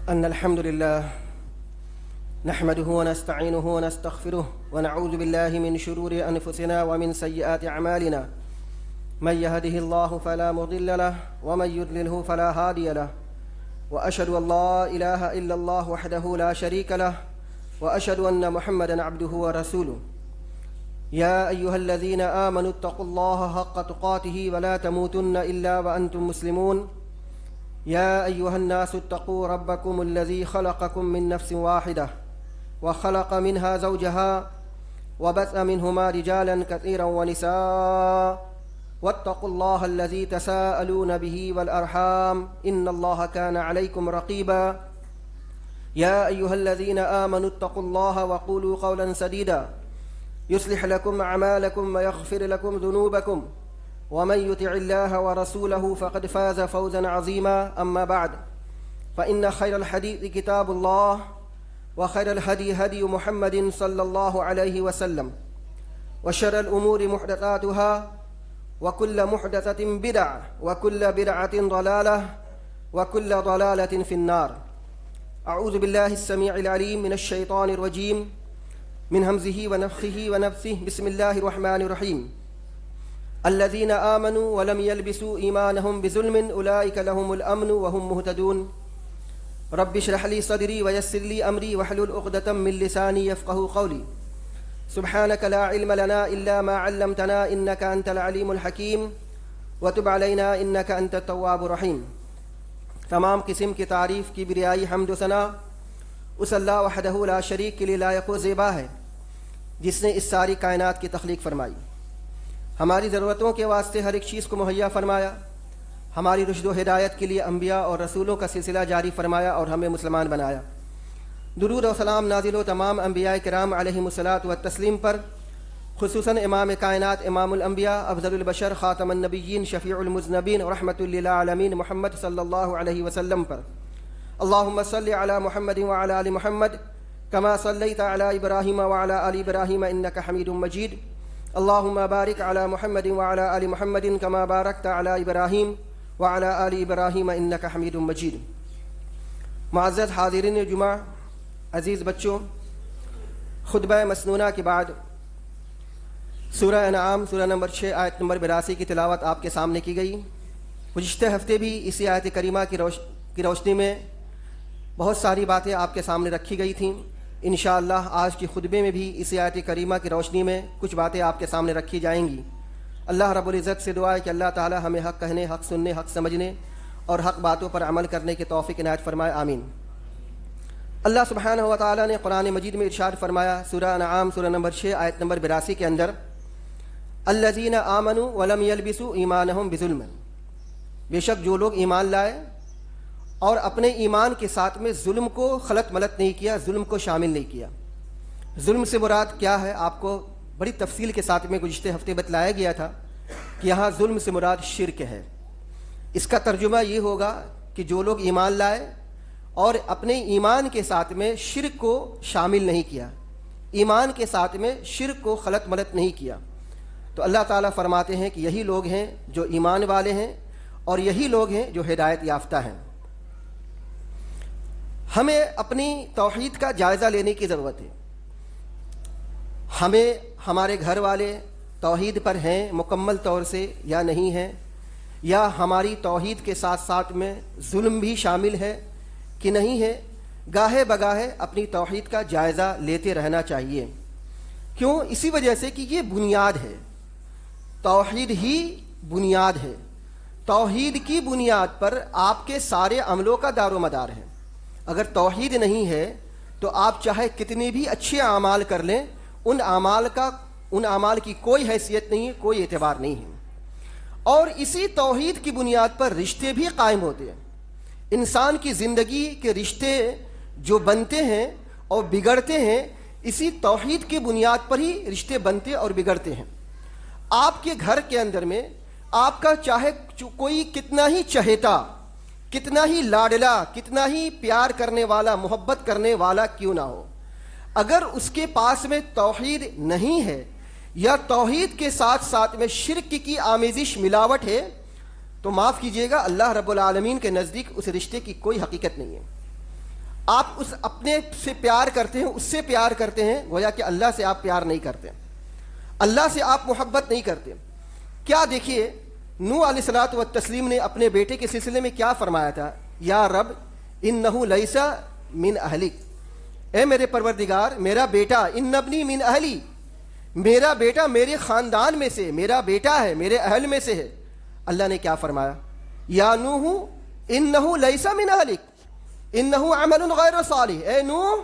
أن الحمد لله نحمده ونستعينه ونستغفره ونعوذ بالله من شرور أنفسنا ومن سيئات أعمالنا من يهده الله فلا مضل له ومن يضلله فلا هادي له وأشهد أن لا إله إلا الله وحده لا شريك له وأشهد أن محمدا عبده ورسوله يا أيها الذين آمنوا اتقوا الله حق تقاته ولا تموتن إلا وأنتم مسلمون يا أيها الناس اتقوا ربكم الذي خلقكم من نفس واحدة وخلق منها زوجها وبث منهما رجالا كثيرا ونساء واتقوا الله الذي تساءلون به والأرحام إن الله كان عليكم رقيبا يا أيها الذين آمنوا اتقوا الله وقولوا قولا سديدا يصلح لكم أعمالكم ويغفر لكم ذنوبكم ومن يطع الله ورسوله فقد فاز فوزا عظيما أما بعد فإن خير الحديث كتاب الله وخير الهدي هدي محمد صلى الله عليه وسلم وشر الأمور محدثاتها وكل محدثة بدعة وكل بدعة ضلالة وكل ضلالة في النار. أعوذ بالله السميع العليم من الشيطان الرجيم من همزه ونفخه ونفثه. بسم الله الرحمن الرحيم. الذين آمنوا ولم يلبسوا إيمانهم بظلم أولئك لهم الأمن وهم مهتدون. رب اشرح لي صدري ويسر لي أمري واحلل عقدة من لساني يفقهوا قولي. سبحانك لا علم لنا إلا ما علمتنا إنك أنت العليم الحكيم وتب علينا إنك أنت التواب الرحيم. تمام قسم کی تعریف کی بریائی حمد و ثنا اس اللہ وحدہ لا شریک کے لیے لائق و زیبا ہے جس نے اس ساری کائنات کی تخلیق فرمائی، ہماری ضرورتوں کے واسطے ہر ایک چیز کو مہیا فرمایا، ہماری رشد و ہدایت کے لیے انبیاء اور رسولوں کا سلسلہ جاری فرمایا اور ہمیں مسلمان بنایا۔ درود و سلام نازل و تمام انبیاء کرام علیہم الصلاۃ والتسلیم پر، خصوصاً امام کائنات امام الانبیاء افضل البشر خاتم النبیین شفیع المذنبین رحمۃ للعالمین محمد صلی اللہ علیہ وسلم پر۔ اللہم صلی علی محمد وعلی آل محمد کما صلیت علی ابراہیم وعلی آل ابراہیم انک حمید مجید۔ اللہم بارک علی محمد وعلی آل محمد کما بارکت علی ابراہیم وعلی آل ابراہیم انک حمید مجید۔ معزز حاضرین جمعہ، عزیز بچوں، خطبہ مسنونہ کے بعد سورہ انعام سورہ نمبر 6 آیت نمبر 82 کی تلاوت آپ کے سامنے کی گئی۔ گزشتہ ہفتے بھی اسی آیت کریمہ کی روشنی میں بہت ساری باتیں آپ کے سامنے رکھی گئی تھیں۔ انشاءاللہ آج کی خطبے میں بھی اسی آیت کریمہ کی روشنی میں کچھ باتیں آپ کے سامنے رکھی جائیں گی۔ اللہ رب العزت سے دعا ہے کہ اللہ تعالی ہمیں حق کہنے، حق سننے، حق سمجھنے اور حق باتوں پر عمل کرنے کی توفیق عنایت فرمائے، آمین۔ اللہ سبحانہ و تعالی نے قرآن مجید میں ارشاد فرمایا سورہ انعام سورہ نمبر 6 آیت نمبر 82 کے اندر، الذین آمنوا ولم یلبسوا ایمانہم بظلم، بے شک جو لوگ ایمان لائے اور اپنے ایمان کے ساتھ میں ظلم کو خلط ملط نہیں کیا، ظلم کو شامل نہیں کیا۔ ظلم سے مراد کیا ہے آپ کو بڑی تفصیل کے ساتھ میں گزشتے ہفتے بتلایا گیا تھا کہ یہاں ظلم سے مراد شرک ہے۔ اس کا ترجمہ یہ ہوگا کہ جو لوگ ایمان لائے اور اپنے ایمان کے ساتھ میں شرک کو شامل نہیں کیا، ایمان کے ساتھ میں شرک کو خلط ملط نہیں کیا، تو اللہ تعالیٰ فرماتے ہیں کہ یہی لوگ ہیں جو ایمان والے ہیں اور یہی لوگ ہیں جو ہدایت یافتہ ہیں۔ ہمیں اپنی توحید کا جائزہ لینے کی ضرورت ہے۔ ہمیں ہمارے گھر والے توحید پر ہیں مکمل طور سے یا نہیں ہیں، یا ہماری توحید کے ساتھ ساتھ میں ظلم بھی شامل ہے کہ نہیں ہے، گاہے بگاہے اپنی توحید کا جائزہ لیتے رہنا چاہیے۔ کیوں؟ اسی وجہ سے کہ یہ بنیاد ہے، توحید ہی بنیاد ہے۔ توحید کی بنیاد پر آپ کے سارے عملوں کا دار و مدار ہے۔ اگر توحید نہیں ہے تو آپ چاہے کتنے بھی اچھے اعمال کر لیں، ان اعمال کی کوئی حیثیت نہیں ہے، کوئی اعتبار نہیں ہے۔ اور اسی توحید کی بنیاد پر رشتے بھی قائم ہوتے ہیں۔ انسان کی زندگی کے رشتے جو بنتے ہیں اور بگڑتے ہیں، اسی توحید کی بنیاد پر ہی رشتے بنتے اور بگڑتے ہیں۔ آپ کے گھر کے اندر میں آپ کا چاہے کوئی کتنا ہی چہیتا، کتنا ہی لاڈلا، کتنا ہی پیار کرنے والا، محبت کرنے والا کیوں نہ ہو، اگر اس کے پاس میں توحید نہیں ہے یا توحید کے ساتھ ساتھ میں شرک کی آمیزش ملاوٹ ہے، تو معاف کیجیے گا، اللہ رب العالمین کے نزدیک اس رشتے کی کوئی حقیقت نہیں ہے۔ آپ اس اپنے سے پیار کرتے ہیں، اس سے پیار کرتے ہیں، گویا کہ اللہ سے آپ پیار نہیں کرتے، اللہ سے آپ محبت نہیں کرتے۔ کیا دیکھیے نوح علیہ الصلوۃ والتسلیم نے اپنے بیٹے کے سلسلے میں کیا فرمایا تھا؟ یا رب انہ لیس من اہلک، اے میرے پروردگار میرا بیٹا، ان ابنی من اہلی، میرا بیٹا میرے خاندان میں سے، میرا بیٹا ہے، میرے اہل میں سے ہے۔ اللہ نے کیا فرمایا؟ یا نوح انہ لیس من اہلک انہ عمل غیر صالح، اے نوح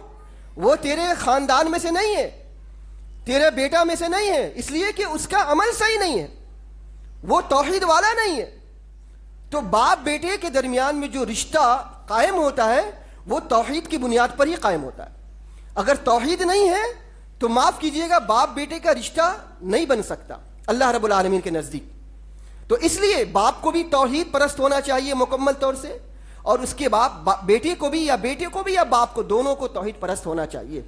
وہ تیرے خاندان میں سے نہیں ہے، تیرے بیٹا میں سے نہیں ہے، اس لیے کہ اس کا عمل صحیح نہیں ہے، وہ توحید والا نہیں ہے۔ تو باپ بیٹے کے درمیان میں جو رشتہ قائم ہوتا ہے وہ توحید کی بنیاد پر ہی قائم ہوتا ہے۔ اگر توحید نہیں ہے تو معاف کیجئے گا، باپ بیٹے کا رشتہ نہیں بن سکتا اللہ رب العالمین کے نزدیک۔ تو اس لیے باپ کو بھی توحید پرست ہونا چاہیے مکمل طور سے، اور اس کے باپ بیٹے کو بھی یا باپ کو، دونوں کو توحید پرست ہونا چاہیے۔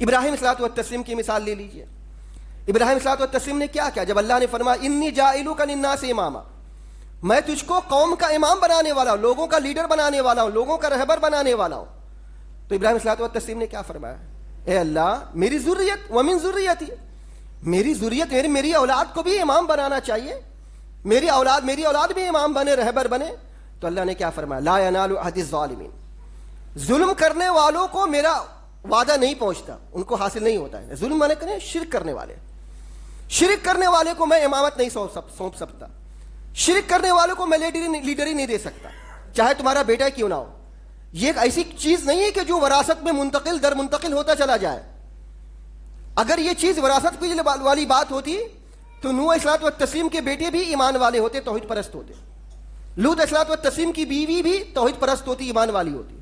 ابراہیم الصلوۃ والتسلیم کی مثال لے لیجئے۔ ابراہیم الصلوۃ والتسلیم نے کیا کیا؟ جب اللہ نے فرمایا انی جاعلک للناس اماما، میں تجھ کو قوم کا امام بنانے والا ہوں، لوگوں کا لیڈر بنانے والا ہوں، لوگوں کا رہبر بنانے والا ہوں، تو ابراہیم الصلوۃ والتسلیم نے کیا فرمایا؟ اے اللہ میری ذریت ومن ذریتی، میری ذریت میری اولاد کو بھی امام بنانا چاہیے، میری اولاد بھی امام بنے، رہبر بنے۔ تو اللہ نے کیا فرمایا؟ لا ینال عہد الظالمین، ظلم کرنے والوں کو میرا وعدہ نہیں پہنچتا، ان کو حاصل نہیں ہوتا ہے۔ ظلم مانے کریں شرک کرنے والے، شرک کرنے والے کو میں امامت نہیں سونپ سکتا، شرک کرنے والوں کو میں لیڈری نہیں دے سکتا، چاہے تمہارا بیٹا کیوں نہ ہو۔ یہ ایک ایسی چیز نہیں ہے کہ جو وراثت میں منتقل در منتقل ہوتا چلا جائے۔ اگر یہ چیز وراثت کی والی بات ہوتی تو نوح علیہ الصلوۃ والتسلیم کے بیٹے بھی ایمان والے ہوتے، توحید پرست ہوتے، لوط علیہ الصلوۃ والتسلیم کی بیوی بھی توحید پرست ہوتی، ایمان والی ہوتی۔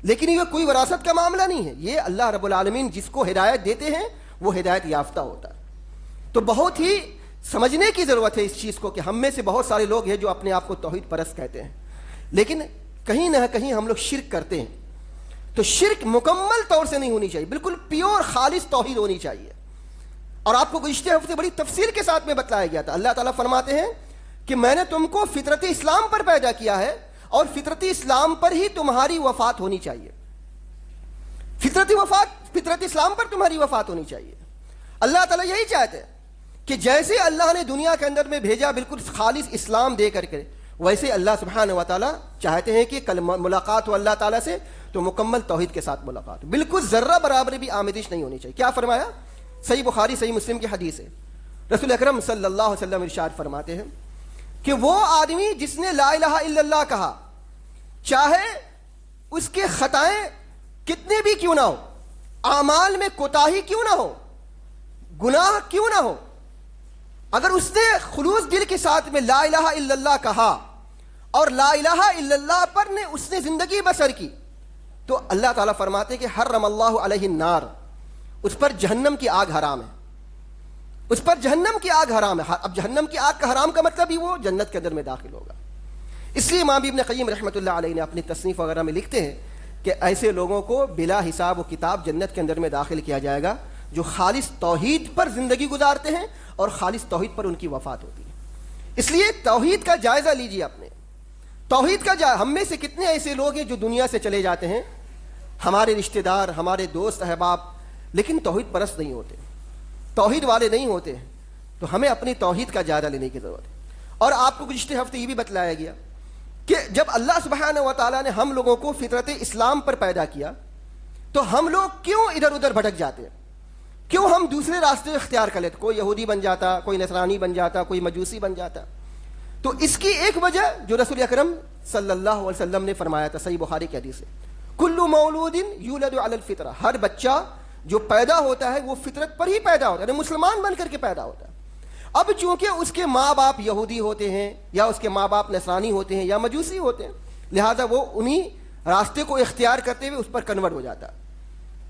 لیکن یہ کوئی وراثت کا معاملہ نہیں ہے، یہ اللہ رب العالمین جس کو ہدایت دیتے ہیں وہ ہدایت یافتہ ہوتا ہے۔ تو بہت ہی سمجھنے کی ضرورت ہے اس چیز کو کہ ہم میں سے بہت سارے لوگ ہیں جو اپنے آپ کو توحید پرست کہتے ہیں، لیکن کہیں نہ کہیں ہم لوگ شرک کرتے ہیں۔ تو شرک مکمل طور سے نہیں ہونی چاہیے، بالکل پیور خالص توحید ہونی چاہیے۔ اور آپ کو گزشتہ ہفتے بڑی تفصیل کے ساتھ میں بتلایا گیا تھا، اللہ تعالیٰ فرماتے ہیں کہ میں نے تم کو فطرت اسلام پر پیدا کیا ہے اور فطرت اسلام پر ہی تمہاری وفات ہونی چاہیے، فطرت اسلام پر تمہاری وفات ہونی چاہیے۔ اللہ تعالیٰ یہی چاہتے ہیں کہ جیسے اللہ نے دنیا کے اندر میں بھیجا بالکل خالص اسلام دے کر کے، ویسے اللہ سبحانہ و تعالیٰ چاہتے ہیں کہ کل ملاقات ہو اللہ تعالیٰ سے تو مکمل توحید کے ساتھ ملاقات ہو، بالکل ذرہ برابر بھی آمیزش نہیں ہونی چاہیے۔ کیا فرمایا؟ صحیح بخاری صحیح مسلم کی حدیث ہے، رسول اکرم صلی اللہ علیہ وسلم ارشاد فرماتے ہیں کہ وہ آدمی جس نے لا الہ الا اللہ کہا، چاہے اس کے خطائیں کتنے بھی کیوں نہ ہو، اعمال میں کوتاہی کیوں نہ ہو، گناہ کیوں نہ ہو، اگر اس نے خلوص دل کے ساتھ میں لا الہ الا اللہ کہا اور لا الہ الا اللہ پر نے اس نے زندگی بسر کی، تو اللہ تعالیٰ فرماتے کہ حرم اللہ علیہ النار، اس پر جہنم کی آگ حرام ہے، اس پر جہنم کی آگ حرام ہے۔ اب جہنم کی آگ کا حرام کا مطلب ہی وہ جنت کے اندر میں داخل ہوگا۔ اس لیے امام ابن قیم رحمۃ اللہ علیہ نے اپنی تصنیف وغیرہ میں لکھتے ہیں کہ ایسے لوگوں کو بلا حساب و کتاب جنت کے اندر میں داخل کیا جائے گا جو خالص توحید پر زندگی گزارتے ہیں اور خالص توحید پر ان کی وفات ہوتی ہے۔ اس لیے توحید کا جائزہ لیجیے اپنے، توحید کا ہم میں سے کتنے ایسے لوگ ہیں جو دنیا سے چلے جاتے ہیں، ہمارے رشتہ دار، ہمارے دوست احباب، لیکن توحید پرست نہیں ہوتے، توحید والے نہیں ہوتے۔ تو ہمیں اپنی توحید کا جائزہ لینے کی ضرورت ہے۔ اور آپ کو گزشتہ ہفتے یہ بھی بتلایا گیا کہ جب اللہ سبحانہ و تعالیٰ نے ہم لوگوں کو فطرت اسلام پر پیدا کیا تو ہم لوگ کیوں ادھر ادھر بھٹک جاتے ہیں، کیوں ہم دوسرے راستے اختیار کر لیتے، کوئی یہودی بن جاتا، کوئی نصرانی بن جاتا، کوئی مجوسی بن جاتا۔ تو اس کی ایک وجہ جو رسول اکرم صلی اللہ علیہ وسلم نے فرمایا تھا، صحیح بخاری کی حدیث ہے، کل مولود یولد علی الفطرہ، ہر بچہ جو پیدا ہوتا ہے وہ فطرت پر ہی پیدا ہوتا ہے، یعنی مسلمان بن کر کے پیدا ہوتا ہے۔ اب چونکہ اس کے ماں باپ یہودی ہوتے ہیں یا اس کے ماں باپ نصرانی ہوتے ہیں یا مجوسی ہوتے ہیں، لہٰذا وہ انہی راستے کو اختیار کرتے ہوئے اس پر کنورٹ ہو جاتا ہے،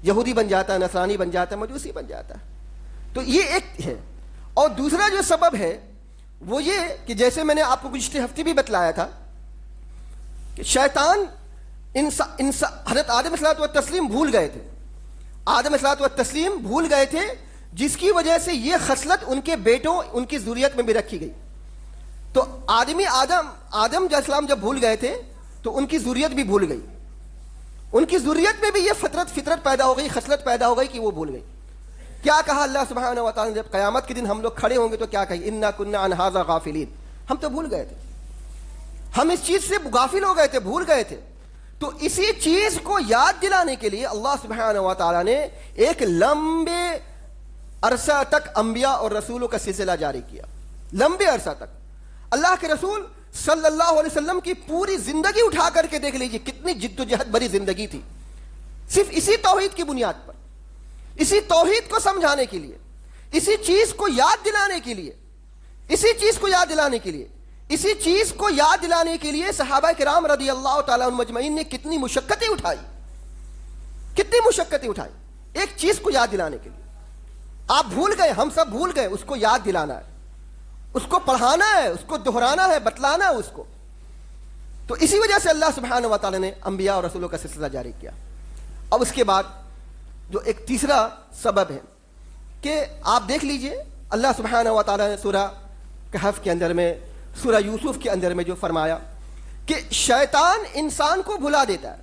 یہودی بن جاتا ہے، نصرانی بن جاتا ہے، مجوسی بن جاتا ہے۔ تو یہ ایک ہے۔ اور دوسرا جو سبب ہے وہ یہ کہ جیسے میں نے آپ کو گزشتہ ہفتے بھی بتلایا تھا کہ شیطان حضرت آدم علیہ السلام بھول گئے تھے، آدم علیہ السلام بھول گئے تھے، جس کی وجہ سے یہ خصلت ان کے بیٹوں، ان کی ذریت میں بھی رکھی گئی۔ تو آدم علیہ السلام جب بھول گئے تھے تو ان کی ذریت بھی بھول گئی، ان کی ذریت میں بھی یہ فطرت پیدا ہو گئی، خصلت پیدا ہو گئی کہ وہ بھول گئی۔ کیا کہا اللہ سبحانہ و تعالیٰ نے؟ جب قیامت کے دن ہم لوگ کھڑے ہوں گے تو کیا کہیں؟ انا کنا عن ھذا غافلین، ہم تو بھول گئے تھے، ہم اس چیز سے غافل ہو گئے تھے، بھول گئے تھے۔ تو اسی چیز کو یاد دلانے کے لیے اللہ سبحانہ و تعالیٰ نے ایک لمبے عرصہ تک انبیاء اور رسولوں کا سلسلہ جاری کیا۔ لمبے عرصہ تک اللہ کے رسول صلی اللہ علیہ وسلم کی پوری زندگی اٹھا کر کے دیکھ لیجیے، کتنی جد و جہد بری زندگی تھی، صرف اسی توحید کی بنیاد پر، اسی توحید کو سمجھانے کے لیے، اسی چیز کو یاد دلانے کے لیے، اسی چیز کو یاد دلانے کے لیے، اسی چیز کو یاد دلانے کے لیے صحابہ کرام رضی اللہ تعالیٰ عنہم مجمعین نے کتنی مشقتیں اٹھائی، کتنی مشقتیں اٹھائی ایک چیز کو یاد دلانے کے لیے۔ آپ بھول گئے، ہم سب بھول گئے، اس کو یاد دلانا ہے، اس کو پڑھانا ہے، اس کو دہرانا ہے، بتلانا ہے اس کو۔ تو اسی وجہ سے اللہ سبحانہ و تعالیٰ نے انبیاء اور رسولوں کا سلسلہ جاری کیا۔ اب اس کے بعد جو ایک تیسرا سبب ہے کہ آپ دیکھ لیجئے اللہ سبحانہ و تعالیٰ نے سورہ کہف کے اندر میں، سورہ یوسف کے اندر میں جو فرمایا کہ شیطان انسان کو بھلا دیتا ہے،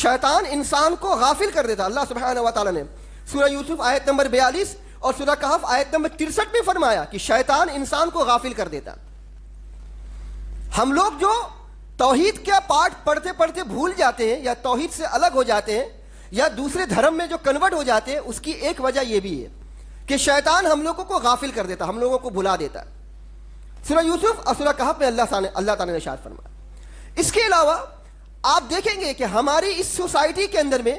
شیطان انسان کو غافل کر دیتا ہے۔ اللہ سبحانہ و تعالیٰ نے سورہ یوسف آیت نمبر 42 اور سورہ کہف آیت نمبر 63 میں فرمایا کہ شیطان انسان کو غافل کر دیتا ہے۔ ہم لوگ جو توحید کا پارٹ پڑھتے پڑھتے بھول جاتے ہیں یا توحید سے الگ ہو جاتے ہیں یا دوسرے دھرم میں جو کنورٹ ہو جاتے ہیں، اس کی ایک وجہ یہ بھی ہے کہ شیطان ہم لوگوں کو غافل کر دیتا، ہم لوگوں کو بھلا دیتا ہے۔ سورہ یوسف اور سورہ کہف میں اللہ تعالیٰ نے ارشاد فرمایا۔ اس کے علاوہ آپ دیکھیں گے کہ ہماری اس سوسائٹی کے اندر میں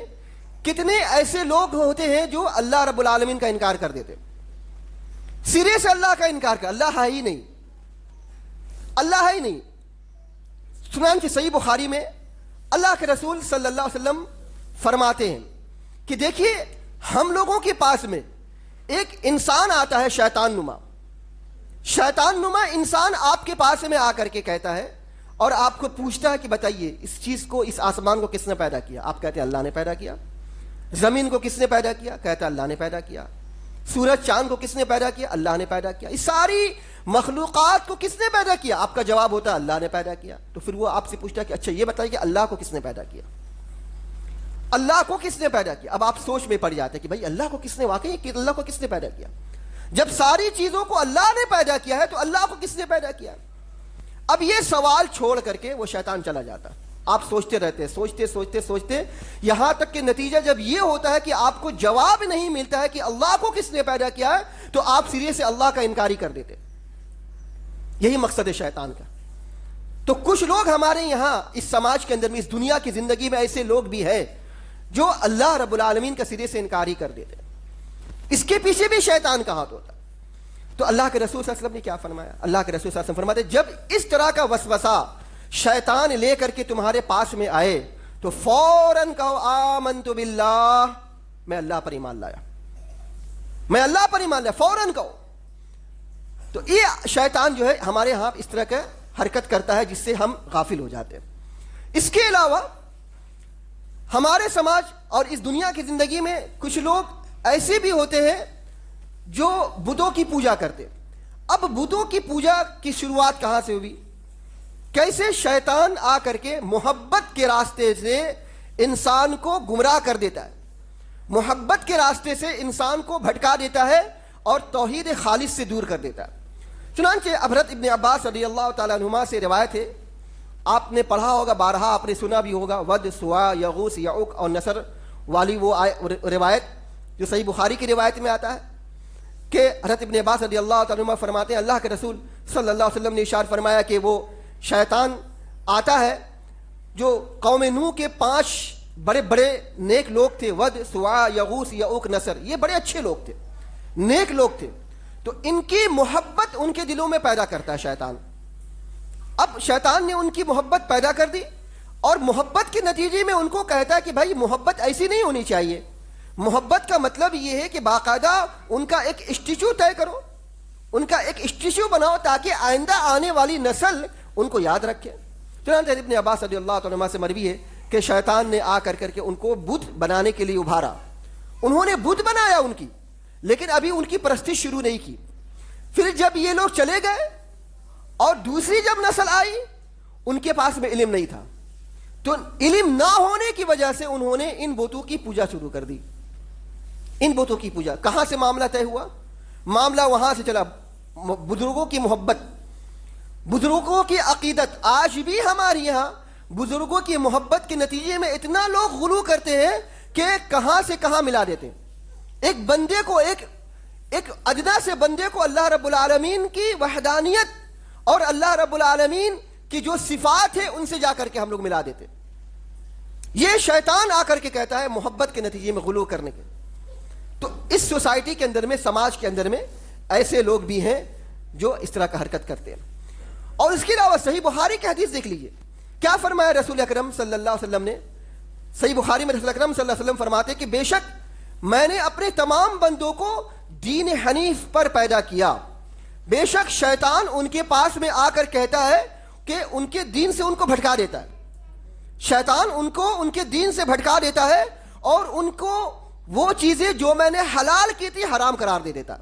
کتنے ایسے لوگ ہوتے ہیں جو اللہ رب العالمین کا انکار کر دیتے، سرے سے اللہ کا انکار کر، اللہ ہے ہی نہیں، اللہ ہے ہی نہیں۔ چنانچہ صحیح بخاری میں اللہ کے رسول صلی اللہ علیہ وسلم فرماتے ہیں کہ دیکھیے ہم لوگوں کے پاس میں ایک انسان آتا ہے شیطان نما انسان آپ کے پاس میں آ کر کے کہتا ہے اور آپ کو پوچھتا ہے کہ بتائیے اس چیز کو، اس آسمان کو کس نے پیدا کیا؟ آپ کہتے ہیں اللہ نے پیدا کیا۔ زمین کو کس نے پیدا کیا؟ کہتا ہے اللہ نے پیدا کیا۔ سورج چاند کو کس نے پیدا کیا؟ اللہ نے پیدا کیا۔ اس ساری مخلوقات کو کس نے پیدا کیا؟ آپ کا جواب ہوتا ہے اللہ نے پیدا کیا۔ تو پھر وہ آپ سے پوچھتا ہے کہ اچھا یہ بتائیے کہ اللہ کو کس نے پیدا کیا؟ اللہ کو کس نے پیدا کیا؟ اب آپ سوچ میں پڑ جاتے ہیں کہ بھائی اللہ کو کس نے، واقعی کہ اللہ کو کس نے پیدا کیا؟ جب ساری چیزوں کو اللہ نے پیدا کیا ہے تو اللہ کو کس نے پیدا کیا؟ اب یہ سوال چھوڑ کر کے وہ شیطان چلا جاتا ہے۔ آپ سوچتے رہتے، سوچتے یہاں تک کہ نتیجہ جب یہ ہوتا ہے کہ آپ کو جواب نہیں ملتا ہے کہ اللہ کو کس نے پیدا کیا ہے، تو آپ سرے سے اللہ کا انکاری کر دیتے۔ یہی مقصد ہے شیطان کا۔ تو کچھ لوگ ہمارے یہاں اس سماج کے اندر میں، اس دنیا کی زندگی میں ایسے لوگ بھی ہیں جو اللہ رب العالمین کا سرے سے انکاری کر دیتے۔ اس کے پیچھے بھی شیطان کا ہاتھ ہوتا ہے۔ تو اللہ کے رسول صلی اللہ علیہ وسلم نے کیا فرمایا؟ اللہ کے رسول صلی اللہ علیہ وسلم فرماتے جب اس طرح کا وسوسہ شیطان لے کر کے تمہارے پاس میں آئے تو فوراً کہو آمنت باللہ، میں اللہ پر ایمان لایا، میں اللہ پر ایمان لایا، فوراً کہو۔ تو یہ شیطان جو ہے ہمارے ہاں اس طرح کا حرکت کرتا ہے جس سے ہم غافل ہو جاتے ہیں۔ اس کے علاوہ ہمارے سماج اور اس دنیا کی زندگی میں کچھ لوگ ایسے بھی ہوتے ہیں جو بتوں کی پوجا کرتے۔ اب بتوں کی پوجا کی شروعات کہاں سے ہوئی؟ کیسے شیطان آ کر کے محبت کے راستے سے انسان کو گمراہ کر دیتا ہے، محبت کے راستے سے انسان کو بھٹکا دیتا ہے اور توحید خالص سے دور کر دیتا ہے۔ چنانچہ حضرت ابن عباس رضی اللہ تعالیٰ عنہما سے روایت ہے، آپ نے پڑھا ہوگا، بارہا آپ نے سنا بھی ہوگا، ود، سوا، یغوث، یعوق اور نصر والی وہ روایت جو صحیح بخاری کی روایت میں آتا ہے کہ حضرت ابن عباس رضی اللہ تعالیٰ عنہ فرماتے ہیں اللہ کے رسول صلی اللہ علیہ وسلم نے ارشاد فرمایا کہ وہ شیطان آتا ہے جو قوم نوح کے 5 بڑے بڑے نیک لوگ تھے، ود، سوا، یغوث، یعوق، نصر، یہ بڑے اچھے لوگ تھے، نیک لوگ تھے۔ تو ان کی محبت ان کے دلوں میں پیدا کرتا ہے شیطان۔ اب شیطان نے ان کی محبت پیدا کر دی اور محبت کے نتیجے میں ان کو کہتا ہے کہ بھائی محبت ایسی نہیں ہونی چاہیے، محبت کا مطلب یہ ہے کہ باقاعدہ ان کا ایک اسٹیچو طے کرو، ان کا ایک اسٹیچو بناؤ تاکہ آئندہ آنے والی نسل ان کو یاد رکھے۔ چنانچہ ابن عباس رضی اللہ عنہ سے مروی ہے کہ شیطان نے آ کر کے ان کو بت بنانے کے لیے ابھارا، انہوں نے بت بنایا ان کی، لیکن ابھی ان کی پرستی شروع نہیں کی۔ پھر جب یہ لوگ چلے گئے اور دوسری جب نسل آئی ان کے پاس میں علم نہیں تھا، تو علم نہ ہونے کی وجہ سے انہوں نے ان بتوں کی پوجا شروع کر دی. ان بتوں کی پوجا کہاں سے معاملہ طے ہوا؟ معاملہ وہاں سے چلا بزرگوں کی محبت، بزرگوں کی عقیدت. آج بھی ہمارے یہاں بزرگوں کی محبت کے نتیجے میں اتنا لوگ غلو کرتے ہیں کہ کہاں سے کہاں ملا دیتے ہیں. ایک بندے کو ایک ادنا سے بندے کو اللہ رب العالمین کی وحدانیت اور اللہ رب العالمین کی جو صفات ہے ان سے جا کر کے ہم لوگ ملا دیتے. یہ شیطان آ کر کے کہتا ہے محبت کے نتیجے میں غلو کرنے کے. تو اس سوسائٹی کے اندر میں، سماج کے اندر میں ایسے لوگ بھی ہیں جو اس طرح کا حرکت کرتے ہیں. اور اس کے علاوہ صحیح بخاری کی حدیث دیکھ لیجئے، کیا فرمایا رسول اکرم صلی اللہ علیہ وسلم نے؟ صحیح بخاری میں رسول اکرم صلی اللہ علیہ وسلم فرماتے کہ بے شک میں نے اپنے تمام بندوں کو دین حنیف پر پیدا کیا، بے شک شیطان ان کے پاس میں آ کر کہتا ہے کہ ان کے دین سے ان کو بھٹکا دیتا ہے. شیطان ان کو ان کے دین سے بھٹکا دیتا ہے اور ان کو وہ چیزیں جو میں نے حلال کی تھی حرام قرار دے دیتا،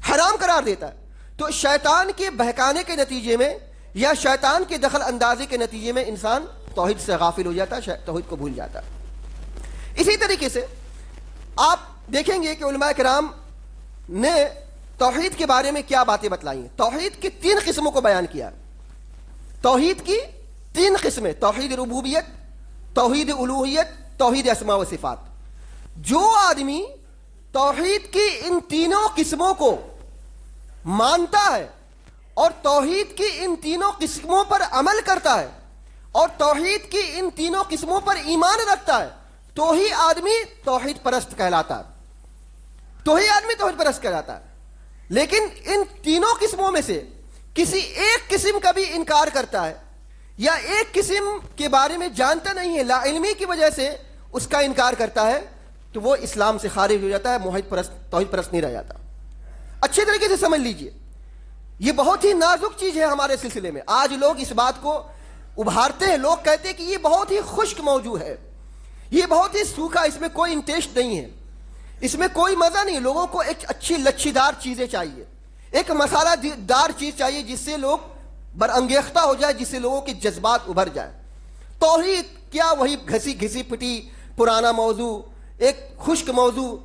حرام قرار دیتا ہے. تو شیطان کے بہکانے کے نتیجے میں یا شیطان کے دخل اندازی کے نتیجے میں انسان توحید سے غافل ہو جاتا ہے، توحید کو بھول جاتا ہے. اسی طریقے سے آپ دیکھیں گے کہ علماء کرام نے توحید کے بارے میں کیا باتیں بتلائی ہیں. توحید کی 3 قسموں کو بیان کیا. توحید کی 3 قسمیں: توحید ربوبیت، توحید الوہیت، توحید اسماء و صفات. جو آدمی توحید کی ان تینوں قسموں کو مانتا ہے اور توحید کی ان تینوں قسموں پر عمل کرتا ہے اور توحید کی ان تینوں قسموں پر ایمان رکھتا ہے تو ہی آدمی توحید پرست کہلاتا ہے، تو ہی آدمی توحید پرست کہلاتا ہے. لیکن ان تینوں قسموں میں سے کسی ایک قسم کا بھی انکار کرتا ہے یا ایک قسم کے بارے میں جانتا نہیں ہے، لا علمی کی وجہ سے اس کا انکار کرتا ہے، تو وہ اسلام سے خارج ہو جاتا ہے، توحید پرست نہیں رہ جاتا. اچھے طریقے سے سمجھ لیجئے، یہ بہت ہی نازک چیز ہے ہمارے سلسلے میں. آج لوگ اس بات کو ابھارتے ہیں، لوگ کہتے ہیں کہ یہ بہت ہی خشک موضوع ہے، یہ بہت ہی سوکھا، اس میں کوئی انٹرسٹ نہیں ہے، اس میں کوئی مزہ نہیں. لوگوں کو ایک اچھی لچھی دار چیزیں چاہیے، ایک مسالہ دار چیز چاہیے جس سے لوگ برانگیختہ ہو جائے، جس سے لوگوں کے جذبات ابھر جائے. توحید کیا وہی گھسی پٹی پرانا موضوع، ایک خشک موضوع.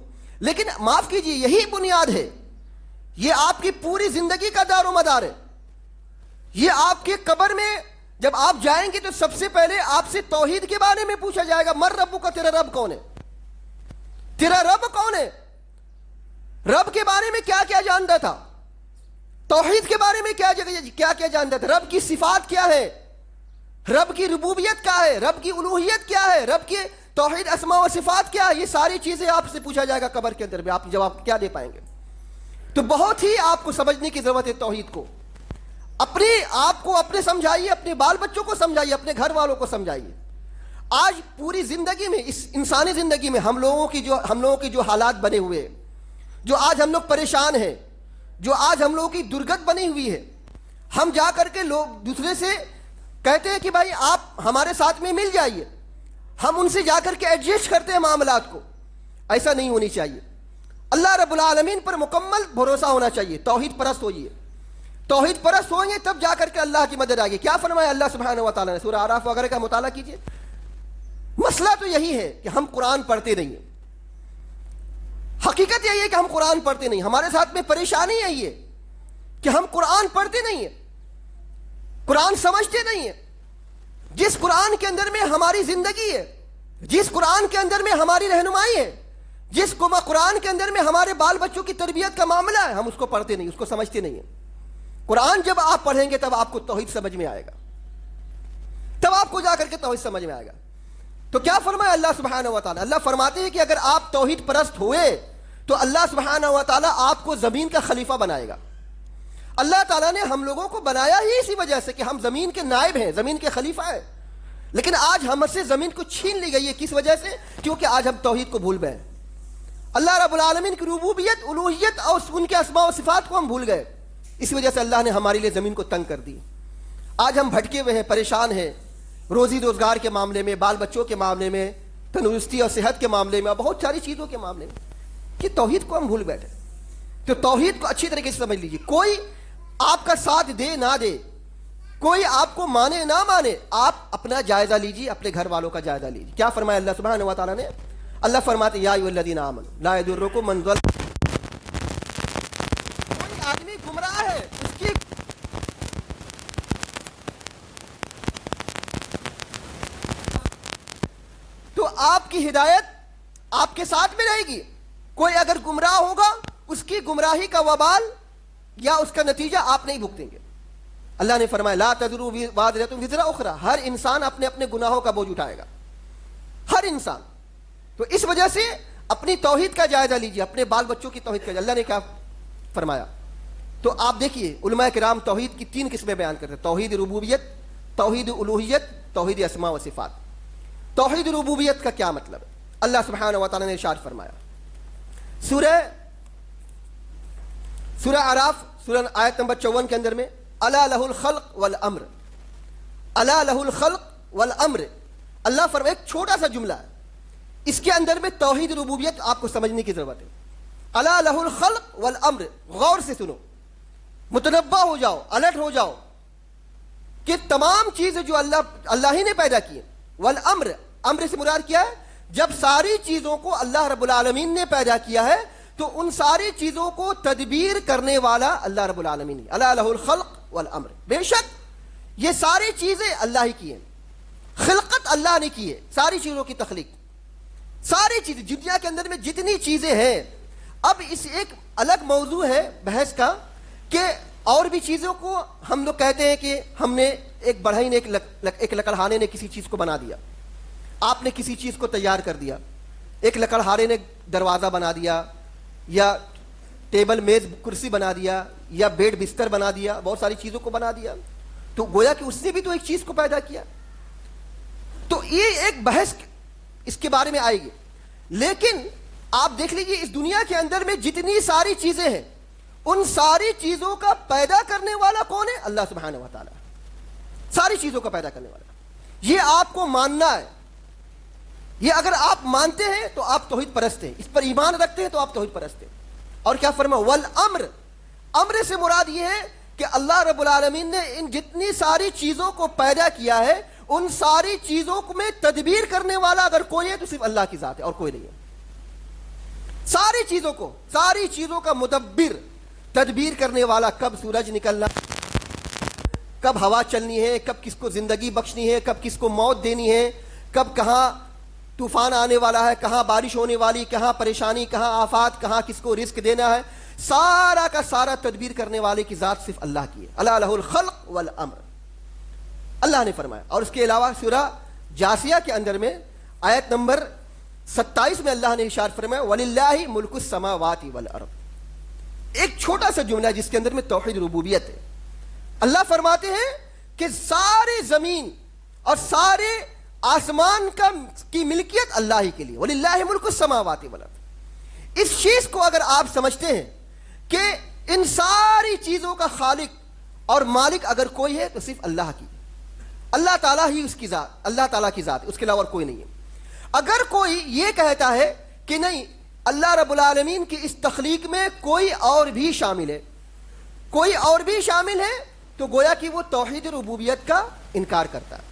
لیکن معاف کیجیے، یہی بنیاد ہے، یہ آپ کی پوری زندگی کا دار و مدار ہے. یہ آپ کے قبر میں جب آپ جائیں گے تو سب سے پہلے آپ سے توحید کے بارے میں پوچھا جائے گا. مر ربک کا، تیرا رب کون ہے؟ تیرا رب کون ہے؟ رب کے بارے میں کیا کیا جانتا تھا؟ توحید کے بارے میں کیا کیا جانتا تھا؟ رب کی صفات کیا ہے؟ رب کی ربوبیت کیا ہے؟ رب کی الوہیت کیا ہے؟ رب کی توحید اسماء و صفات کیا ہے؟ یہ ساری چیزیں آپ سے پوچھا جائے گا قبر کے اندر میں. آپ جواب کیا دے پائیں گے؟ تو بہت ہی آپ کو سمجھنے کی ضرورت ہے توحید کو. اپنے آپ کو اپنے سمجھائیے، اپنے بال بچوں کو سمجھائیے، اپنے گھر والوں کو سمجھائیے. آج پوری زندگی میں، اس انسانی زندگی میں ہم لوگوں کی جو حالات بنے ہوئے ہیں، جو آج ہم لوگ پریشان ہیں، جو آج ہم لوگوں کی درگت بنی ہوئی ہے، ہم جا کر کے لوگ دوسرے سے کہتے ہیں کہ بھائی آپ ہمارے ساتھ میں مل جائیے، ہم ان سے جا کر کے ایڈجسٹ کرتے ہیں معاملات کو. ایسا نہیں ہونی چاہیے. اللہ رب العالمین پر مکمل بھروسہ ہونا چاہیے. توحید پرست ہوئیے، توحید پرست ہوئیں گے تب جا کر کے اللہ کی مدد آئے گی. کیا فرمایا اللہ سبحانہ و تعالیٰ نے؟ سورہ اعراف وغیرہ کا مطالعہ کیجئے. مسئلہ تو یہی ہے کہ ہم قرآن پڑھتے نہیں ہیں. حقیقت یہی ہے کہ ہم قرآن پڑھتے نہیں. ہمارے ساتھ میں پریشانی ہے یہ کہ ہم قرآن پڑھتے نہیں ہیں، قرآن سمجھتے نہیں ہیں. جس قرآن کے اندر میں ہماری زندگی ہے، جس قرآن کے اندر میں ہماری رہنمائی ہے، جس قرآن کے اندر میں ہمارے بال بچوں کی تربیت کا معاملہ ہے، ہم اس کو پڑھتے نہیں، اس کو سمجھتے نہیں ہیں. قرآن جب آپ پڑھیں گے تب آپ کو توحید سمجھ میں آئے گا، تب آپ کو جا کر کے توحید سمجھ میں آئے گا. تو کیا فرمایا اللہ سبحانہ و تعالیٰ؟ اللہ فرماتے ہیں کہ اگر آپ توحید پرست ہوئے تو اللہ سبحانہ و تعالیٰ آپ کو زمین کا خلیفہ بنائے گا. اللہ تعالیٰ نے ہم لوگوں کو بنایا ہی اسی وجہ سے کہ ہم زمین کے نائب ہیں، زمین کے خلیفہ ہیں. لیکن آج ہم سے زمین کو چھین لی گئی ہے. کس وجہ سے؟ کیونکہ آج ہم توحید کو بھول گئے. اللہ رب العالمین کی ربوبیت، الوہیت اور ان کے اسماء و صفات کو ہم بھول گئے. اس وجہ سے اللہ نے ہمارے لیے زمین کو تنگ کر دی. آج ہم بھٹکے ہوئے ہیں، پریشان ہیں، روزی روزگار کے معاملے میں، بال بچوں کے معاملے میں، تندرستی اور صحت کے معاملے میں، اور بہت ساری چیزوں کے معاملے میں، کہ توحید کو ہم بھول بیٹھے. تو توحید کو اچھی طریقے سے سمجھ لیجیے. کوئی آپ کا ساتھ دے نہ دے، کوئی آپ کو مانے نہ مانے، آپ اپنا جائزہ لیجیے، اپنے گھر والوں کا جائزہ لیجیے. کیا فرمایا اللہ سبحانہ و تعالیٰ نے؟ اللہ فرماتے یا ایھا الذین آمنوا لا یضرکم من ضل. کوئی آدمی گمراہ ہے، اس کی تو آپ کی ہدایت آپ کے ساتھ میں رہے گی. کوئی اگر گمراہ ہوگا، اس کی گمراہی کا وبال یا اس کا نتیجہ آپ نہیں بھگتیں گے. اللہ نے فرمایا لا تزر وازرۃ وزر اخرى، ہر انسان اپنے اپنے گناہوں کا بوجھ اٹھائے گا، ہر انسان. تو اس وجہ سے اپنی توحید کا جائزہ لیجیے، اپنے بال بچوں کی توحید کا. اللہ نے کیا فرمایا؟ تو آپ دیکھیے علماء کرام توحید کی 3 قسمیں بیان کرتے ہیں: توحید ربوبیت، توحید الوہیت، توحید اسماء و صفات. توحید ربوبیت کا کیا مطلب ہے؟ اللہ سبحانہ و تعالیٰ نے ارشاد فرمایا سورہ اعراف سورہ آیت نمبر 54 کے اندر میں الا لہ الخلق والامر، الا لہ الخلق والامر. اللہ فرمایا، ایک چھوٹا سا جملہ ہے، اس کے اندر میں توحید ربوبیت آپ کو سمجھنے کی ضرورت ہے. الا لہ الخلق والامر، غور سے سنو، متنبہ ہو جاؤ، الرٹ ہو جاؤ کہ تمام چیزیں جو اللہ ہی نے پیدا کی ہیں. والامر، امر سے مراد کیا ہے؟ جب ساری چیزوں کو اللہ رب العالمین نے پیدا کیا ہے تو ان ساری چیزوں کو تدبیر کرنے والا اللہ رب العالمین ہے. الا لہ الخلق والامر، بے شک یہ ساری چیزیں اللہ ہی کی ہیں، خلقت اللہ نے کی ہے، ساری چیزوں کی تخلیق، ساری چیزیں دنیا کے اندر میں جتنی چیزیں ہیں. اب اس ایک الگ موضوع ہے بحث کا کہ اور بھی چیزوں کو ہم لوگ کہتے ہیں کہ ہم نے ایک بڑھئی نے ایک لکڑہانے نے کسی چیز کو بنا دیا، آپ نے کسی چیز کو تیار کر دیا، ایک لکڑہارے نے دروازہ بنا دیا یا ٹیبل میز کرسی بنا دیا یا بیڈ بستر بنا دیا، بہت ساری چیزوں کو بنا دیا. تو گویا کہ اس نے بھی تو ایک چیز کو پیدا کیا. تو یہ ایک بحث اس کے بارے میں آئے گی. لیکن آپ دیکھ لیجیے اس دنیا کے اندر میں جتنی ساری چیزیں ہیں، ان ساری چیزوں کا پیدا کرنے والا کون ہے؟ اللہ سبحانہ و تعالیٰ. ساری چیزوں کا پیدا کرنے والا، یہ آپ کو ماننا ہے. یہ اگر آپ مانتے ہیں تو آپ توحید پرست ہیں، اس پر ایمان رکھتے ہیں تو آپ توحید پرست ہیں. اور کیا فرمایا؟ والامر، امر سے مراد یہ ہے کہ اللہ رب العالمین نے ان جتنی ساری چیزوں کو پیدا کیا ہے، ان ساری چیزوں میں تدبیر کرنے والا اگر کوئی ہے تو صرف اللہ کی ذات ہے اور کوئی نہیں ہے. ساری چیزوں کا مدبر، تدبیر کرنے والا، کب سورج نکلنا، کب ہوا چلنی ہے، کب کس کو زندگی بخشنی ہے، کب کس کو موت دینی ہے، کب کہاں طوفان آنے والا ہے، کہاں بارش ہونے والی، کہاں پریشانی، کہاں آفات، کہاں کس کو رزق دینا ہے، سارا کا سارا تدبیر کرنے والے کی ذات صرف اللہ کی ہے. الا لہ الخلق والامر، اللہ نے فرمایا. اور اس کے علاوہ سورہ جاثیہ کے اندر میں آیت نمبر 27 میں اللہ نے ارشاد فرمایا وَلِلَّهِ مُلْكُ السَّمَاوَاتِ وَالْأَرْضِ. ایک چھوٹا سا جملہ جس کے اندر میں توحید ربوبیت ہے. اللہ فرماتے ہیں کہ سارے زمین اور سارے آسمان کی ملکیت اللہ ہی کے لیے. وَلِلَّهِ مُلْكُ السَّمَاوَاتِ وَالْأَرْضِ. اس چیز کو اگر آپ سمجھتے ہیں کہ ان ساری چیزوں کا خالق اور مالک اگر کوئی ہے تو صرف اللہ کی، اللہ تعالیٰ ہی اس کی ذات، اللہ تعالیٰ کی ذات ہے، اس کے علاوہ کوئی نہیں ہے. اگر کوئی یہ کہتا ہے کہ نہیں اللہ رب العالمین کی اس تخلیق میں کوئی اور بھی شامل ہے، کوئی اور بھی شامل ہے، تو گویا کہ وہ توحید ربوبیت کا انکار کرتا ہے،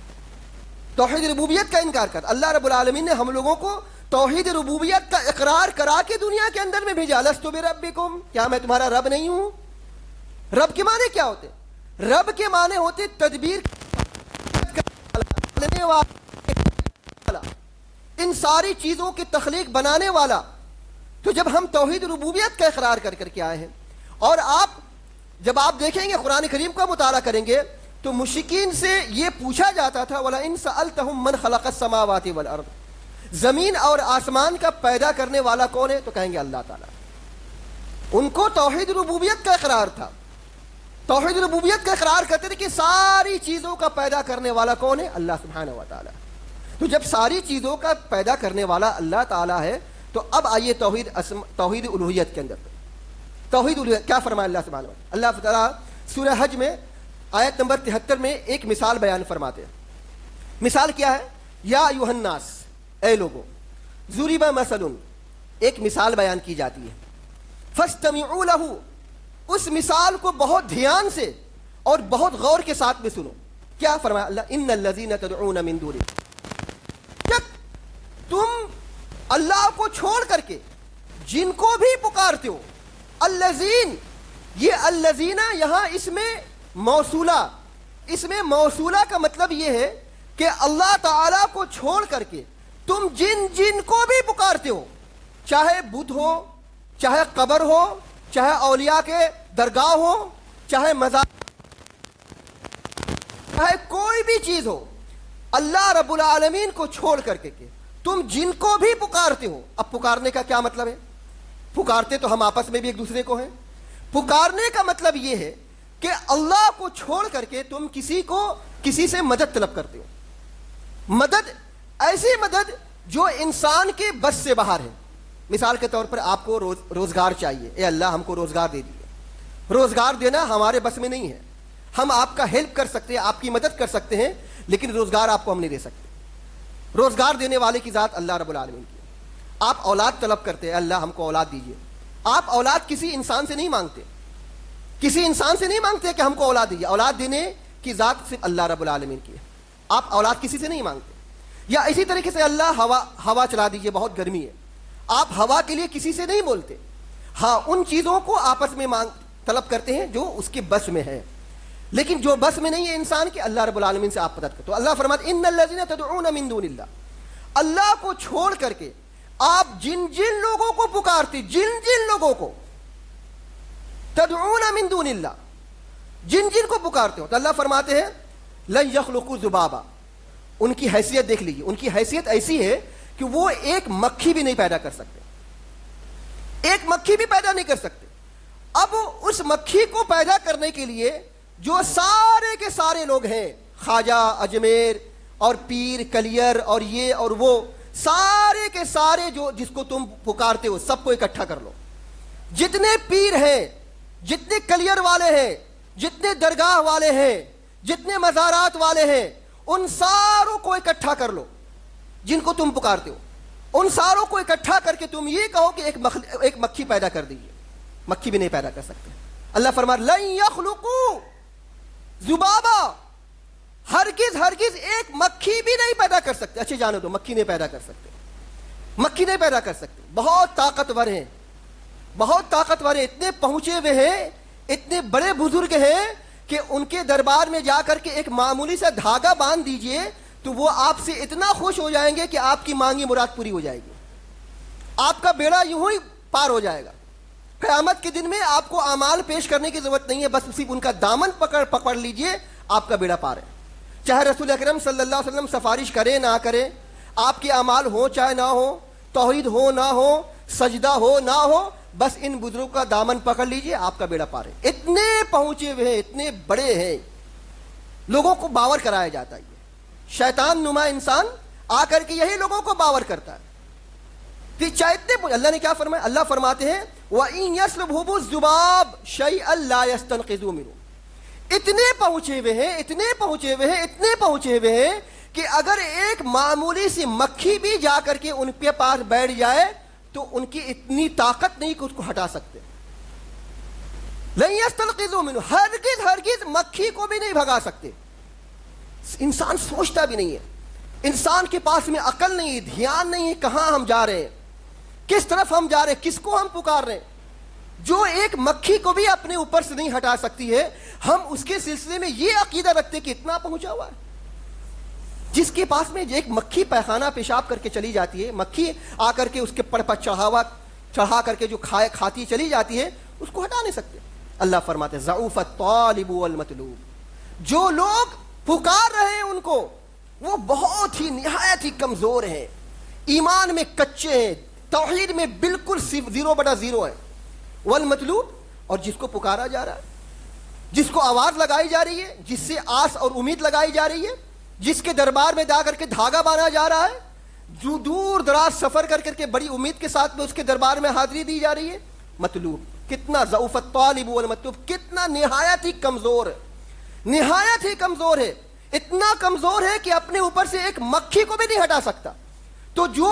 توحید ربوبیت کا انکار کرتا. اللہ رب العالمین نے ہم لوگوں کو توحید ربوبیت کا اقرار کرا کے دنیا کے اندر میں بھیجا. لست بربکم، کیا میں تمہارا رب نہیں ہوں؟ رب کے معنی کیا ہوتے؟ رب کے معنی ہوتے تدبیر کرنے والا، ان ساری چیزوں کی تخلیق بنانے والا. تو جب ہم توحید ربوبیت کا اقرار کر کے آئے ہیں، اور جب آپ دیکھیں گے قرآن کریم کا مطالعہ کریں گے تو مشرکین سے یہ پوچھا جاتا تھا وَلَئِن سَأَلْتَهُم مَّنْ خَلَقَ السَّمَاوَاتِ وَالْأَرْضِ، زمین اور آسمان کا پیدا کرنے والا کون ہے؟ تو کہیں گے اللہ تعالیٰ. ان کو توحید ربوبیت کا اقرار تھا، توحید ربوبیت کا اقرار کرتے تھے کہ ساری چیزوں کا پیدا کرنے والا کون ہے؟ اللہ سبحانہ و تعالیٰ. تو جب ساری چیزوں کا پیدا کرنے والا اللہ تعالیٰ ہے تو اب آئیے توحید الوہیت کے اندر. توحید الوہیت کیا فرمایا اللہ سبحانہ و تعالیٰ؟ اللہ تعالیٰ سورہ حج میں آیت نمبر 73 میں ایک مثال بیان فرماتے ہیں. مثال کیا ہے؟ یا ایھا الناس، اے لوگوں، ضرب مثل، ایک مثال بیان کی جاتی ہے، فاستمعوا لہ، اس مثال کو بہت دھیان سے اور بہت غور کے ساتھ میں سنو کیا فرمایا اللہ, ان الذین تدعون من دونہ, جب تم اللہ کو چھوڑ کر کے جن کو بھی پکارتے ہو, الذین, یہ الذین یہاں اس میں موصولہ کا مطلب یہ ہے کہ اللہ تعالیٰ کو چھوڑ کر کے تم جن کو بھی پکارتے ہو, چاہے بدھ ہو, چاہے قبر ہو, چاہے اولیاء کے درگاہ ہو, چاہے مزار, چاہے کوئی بھی چیز ہو, اللہ رب العالمین کو چھوڑ کر کے تم جن کو بھی پکارتے ہو. اب پکارنے کا کیا مطلب ہے؟ پکارتے تو ہم آپس میں بھی ایک دوسرے کو ہیں. پکارنے کا مطلب یہ ہے کہ اللہ کو چھوڑ کر کے تم کسی سے مدد طلب کرتے ہو. مدد, ایسی مدد جو انسان کے بس سے باہر ہے. مثال کے طور پر آپ کو روزگار چاہیے, اے اللہ ہم کو روزگار دے دیجیے. روزگار دینا ہمارے بس میں نہیں ہے. ہم آپ کا ہیلپ کر سکتے ہیں, آپ کی مدد کر سکتے ہیں, لیکن روزگار آپ کو ہم نہیں دے سکتے. روزگار دینے والے کی ذات اللہ رب العالمین کی. آپ اولاد طلب کرتے ہیں, اللہ ہم کو اولاد دیجیے. آپ اولاد کسی انسان سے نہیں مانگتے, کسی انسان سے نہیں مانگتے کہ ہم کو اولاد دیجیے. اولاد دینے کی ذات صرف اللہ رب العالمین کی ہے. آپ اولاد کسی سے نہیں مانگتے. یا اسی طریقے سے اللہ ہوا چلا دیجیے, بہت گرمی ہے, آپ ہوا کے لیے کسی سے نہیں بولتے. ہاں ان چیزوں کو آپس میں طلب کرتے ہیں جو اس کے بس میں ہے, لیکن جو بس میں نہیں ہے انسان کے, اللہ رب العالمین سے آپ مدد کرتے. تو اللہ فرماتے ان الذین تدعون من دون اللہ, اللہ کو چھوڑ کر کے آپ جن لوگوں کو پکارتے, جن لوگوں کو, تدعون من دون اللہ, جن کو پکارتے ہو, تو اللہ فرماتے ہیں لن یخلقوا ذبابا. ان کی حیثیت دیکھ لیجیے, ان کی حیثیت ایسی ہے کہ وہ ایک مکھی بھی نہیں پیدا کر سکتے, ایک مکھی بھی پیدا نہیں کر سکتے. اب اس مکھی کو پیدا کرنے کے لیے جو سارے کے سارے لوگ ہیں, خواجہ, اجمیر اور پیر, کلیر اور یہ اور وہ, سارے کے سارے جو جس کو تم پکارتے ہو, سب کو اکٹھا کر لو. جتنے پیر ہیں, جتنے کلیر والے ہیں, جتنے درگاہ والے ہیں, جتنے مزارات والے ہیں, ان ساروں کو اکٹھا کر لو جن کو تم پکارتے ہو. ان ساروں کو اکٹھا کر کے تم یہ کہو کہ ایک مکھی پیدا کر دیجیے. مکھی بھی نہیں پیدا کر سکتے. اللہ فرماتا لن یخلقوا ذبابا, ہرگز ایک مکھی بھی نہیں پیدا کر سکتے. اچھا جانو تو مکھی نہیں پیدا کر سکتے, مکھی نہیں پیدا کر سکتے. بہت طاقتور ہیں, بہت طاقتور ہیں, اتنے پہنچے ہوئے ہیں, اتنے بڑے بزرگ ہیں کہ ان کے دربار میں جا کر کے ایک معمولی سا دھاگا باندھ دیجئے تو وہ آپ سے اتنا خوش ہو جائیں گے کہ آپ کی مانگی مراد پوری ہو جائے گی. آپ کا بیڑا یوں ہی پار ہو جائے گا. قیامت کے دن میں آپ کو اعمال پیش کرنے کی ضرورت نہیں ہے, بس صرف ان کا دامن پکڑ لیجئے, آپ کا بیڑا پار ہے. چاہے رسول اکرم صلی اللہ علیہ وسلم سفارش کرے نہ کرے, آپ کے اعمال ہو چاہے نہ ہو, توحید ہو نہ ہو, سجدہ ہو نہ ہو, بس ان بزرگوں کا دامن پکڑ لیجئے, آپ کا بیڑا پار ہے. اتنے پہنچے ہوئے ہیں, اتنے بڑے ہیں, لوگوں کو باور کرایا جاتا ہے. شیطان نما انسان آ کر کے یہی لوگوں کو باور کرتا ہے. اللہ نے کیا فرمایا؟ اللہ فرماتے ہیں وَإِن يَسْلُبْهُمُ الذُّبَابُ شَيْئًا لَا يَسْتَنْقِذُوا مِنْهُ. اتنے پہنچے ہوئے ہیں, اتنے پہنچے ہوئے ہیں, اتنے پہنچے ہوئے ہیں کہ اگر ایک معمولی سی مکھی بھی جا کر کے ان کے پاس بیٹھ جائے تو ان کی اتنی طاقت نہیں کہ اس کو ہٹا سکتے. لَن يَسْتَنْقِذُوا مِنْهُ, ہرگز مکھی کو بھی نہیں بھگا سکتے. انسان سوچتا بھی نہیں ہے, انسان کے پاس میں عقل نہیں ہے, دھیان نہیں ہے, کہاں ہم جا رہے ہیں, کس طرف ہم جا رہے ہیں, کس کو ہم پکار رہے ہیں. جو ایک مکھی کو بھی اپنے اوپر سے نہیں ہٹا سکتی ہے, ہم اس کے سلسلے میں یہ عقیدہ رکھتے کہ اتنا پہنچا ہوا ہے. جس کے پاس میں ایک مکھی پیخانہ پیشاب کر کے چلی جاتی ہے, مکھی آ کر کے اس کے پر چڑھا کر کے جو کھاتی چلی جاتی ہے, اس کو ہٹا نہیں سکتے. اللہ فرماتے ضعف الطالب والمطلوب, جو لوگ پکار رہے ہیں ان کو وہ بہت ہی نہایت ہی کمزور ہیں, ایمان میں کچے ہیں, توحید میں بالکل 0/0 ہے. والمطلوب, اور جس کو پکارا جا رہا ہے, جس کو آواز لگائی جا رہی ہے, جس سے آس اور امید لگائی جا رہی ہے, جس کے دربار میں جا کر کے دھاگا باندھا جا رہا ہے, جو دور دراز سفر کر کے بڑی امید کے ساتھ میں اس کے دربار میں حاضری دی جا رہی ہے. مطلوب کتنا ضعف الطالب والمطلوب, کتنا نہایت ہی کمزور ہے, نہایت ہی کمزور ہے. اتنا کمزور ہے کہ اپنے اوپر سے ایک مکھی کو بھی نہیں ہٹا سکتا. تو جو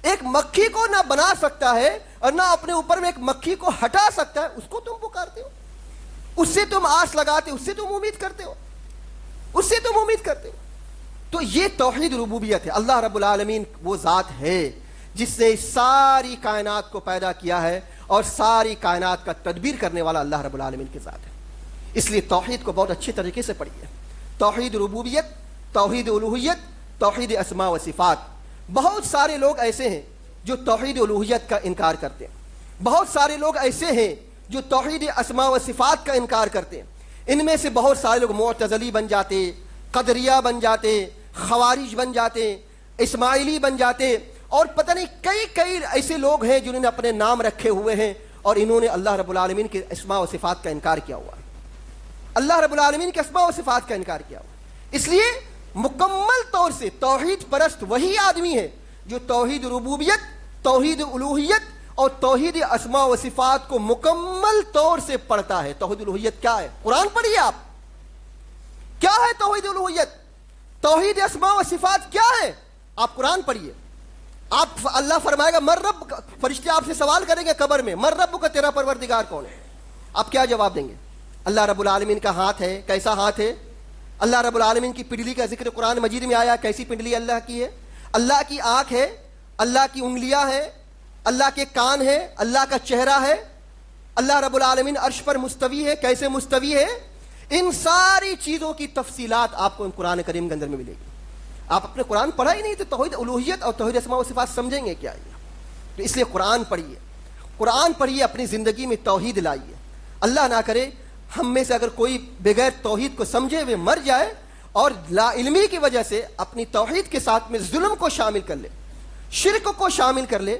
ایک مکھی کو نہ بنا سکتا ہے اور نہ اپنے اوپر میں ایک مکھی کو ہٹا سکتا ہے, اس کو تم پکارتے ہو, اس سے تم آس لگاتے ہو, اس سے تم امید کرتے ہو, اس سے تم امید کرتے ہو. تو یہ توحید ربوبیت ہے. اللہ رب العالمین وہ ذات ہے جس نے ساری کائنات کو پیدا کیا ہے, اور ساری کائنات کا تدبیر کرنے والا اللہ رب العالمین کی ذات ہے. اس لیے توحید کو بہت اچھے طریقے سے پڑھیے. توحید ربوبیت, توحید الوہیت, توحید اسماء و صفات. بہت سارے لوگ ایسے ہیں جو توحید الوہیت کا انکار کرتے ہیں, بہت سارے لوگ ایسے ہیں جو توحید اسماء و صفات کا انکار کرتے ہیں. ان میں سے بہت سارے لوگ معتزلی بن جاتے, قدریہ بن جاتے, خوارج بن جاتے, اسماعیلی بن جاتے, اور پتہ نہیں کئی ایسے لوگ ہیں جنہوں نے اپنے نام رکھے ہوئے ہیں, اور انہوں نے اللہ رب العالمین کے اسماء و صفات کا انکار کیا ہوا ہے. اللہ رب العالمین کے اسماء و صفات کا انکار کیا ہوا. اس لیے مکمل طور سے توحید پرست وہی آدمی ہے جو توحید ربوبیت, توحید الوہیت اور توحید اسماء و صفات کو مکمل طور سے پڑھتا ہے. توحید الوہیت کیا ہے؟ قرآن پڑھیے آپ. کیا ہے توحید الوہیت؟ توحید اسماء و صفات کیا ہے؟ آپ قرآن پڑھیے. آپ اللہ فرمائے گا من رب, فرشتے آپ سے سوال کریں گے قبر میں, من رب کا, تیرا پروردگار کون ہے؟ آپ کیا جواب دیں گے؟ اللہ رب العالمین کا ہاتھ ہے. کیسا ہاتھ ہے؟ اللہ رب العالمین کی پنڈلی کا ذکر قرآن مجید میں آیا. کیسی پنڈلی اللہ کی ہے؟ اللہ کی آنکھ ہے, اللہ کی انگلیاں ہیں, اللہ کے کان ہے, اللہ کا چہرہ ہے. اللہ رب العالمین عرش پر مستوی ہے. کیسے مستوی ہے؟ ان ساری چیزوں کی تفصیلات آپ کو قرآن کریم کے اندر میں ملے گی. آپ اپنے قرآن پڑھا ہی نہیں تو توحید الوہیت اور توحید اسماء و صفات سمجھیں گے کیا؟ تو اس لیے قرآن پڑھیے, قرآن پڑھیے, اپنی زندگی میں توحید لائیے. اللہ نہ کرے ہم میں سے اگر کوئی بغیر توحید کو سمجھے ہوئے مر جائے اور لا علمی کی وجہ سے اپنی توحید کے ساتھ میں ظلم کو شامل کر لے, شرک کو شامل کر لے,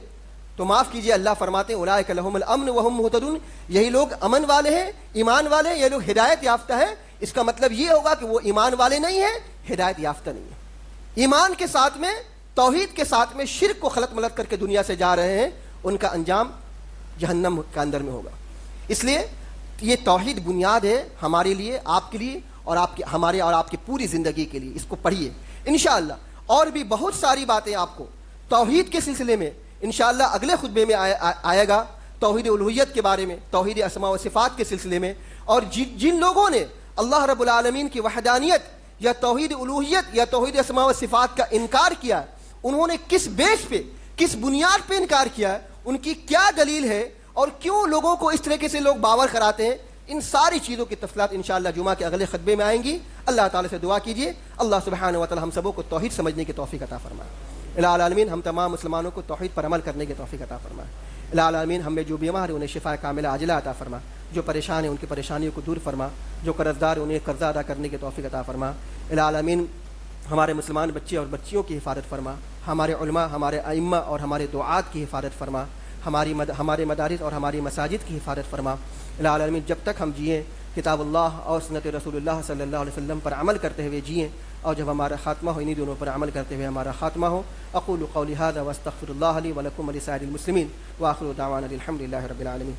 تو معاف کیجئے, اللہ فرماتے ہیں اولئک لہم الامن وہم مہتدون, یہی لوگ امن والے ہیں, ایمان والے ہیں, یہ لوگ ہدایت یافتہ ہیں. اس کا مطلب یہ ہوگا کہ وہ ایمان والے نہیں ہیں, ہدایت یافتہ نہیں ہیں. ایمان کے ساتھ میں, توحید کے ساتھ میں شرک کو خلط ملط کر کے دنیا سے جا رہے ہیں, ان کا انجام جہنم کے اندر میں ہوگا. اس لیے یہ توحید بنیاد ہے ہمارے لیے, آپ کے لیے, اور آپ کے, ہمارے اور آپ کی پوری زندگی کے لیے. اس کو پڑھیے انشاءاللہ. اور بھی بہت ساری باتیں آپ کو توحید کے سلسلے میں انشاءاللہ اگلے خطبے میں آئے گا, توحید الوہیت کے بارے میں, توحید اسماء و صفات کے سلسلے میں. اور جن لوگوں نے اللہ رب العالمین کی وحدانیت یا توحید الوہیت یا توحید اسماء و صفات کا انکار کیا, انہوں نے کس بیس پہ, کس بنیاد پہ انکار کیا, ان کی کیا دلیل ہے, اور کیوں لوگوں کو اس طریقے سے لوگ باور کراتے ہیں, ان ساری چیزوں کی تفصیلات انشاءاللہ جمعہ کے اگلے خطبے میں آئیں گی. اللہ تعالیٰ سے دعا کیجیے اللہ سبحانہ و تعالیٰ ہم سبوں کو توحید سمجھنے کی توفیق عطا فرمائے. الہ العالمین ہم تمام مسلمانوں کو توحید پر عمل کرنے کی توفیق عطا فرمائے. الہ العالمین ہم میں جو بیمار ہیں انہیں شفا کاملہ عاجلہ عطا فرما, جو پریشان ہیں ان کی پریشانیوں کو دور فرما, جو قرض دار ہیں انہیں قرضہ ادا کرنے کی توفیق عطا فرما. الہ العالمین ہمارے مسلمان بچے اور بچیوں کی حفاظت فرما, ہمارے علماء, ہمارے ائمہ اور ہمارے دعات کی حفاظت فرما, ہمارے مدارس اور ہماری مساجد کی حفاظت فرما. الہ العالمین جب تک ہم جئیں کتاب اللہ اور سنت رسول اللہ صلی اللہ علیہ وسلم پر عمل کرتے ہوئے جئیں, اور جب ہمارا خاتمہ ہو انہی دونوں پر عمل کرتے ہوئے ہمارا خاتمہ ہو. اقول قولی ھذا واستغفر اللہ لی ولکم ولسائر المسلمین, وآخر دعوانا الحمد للہ رب العالمین.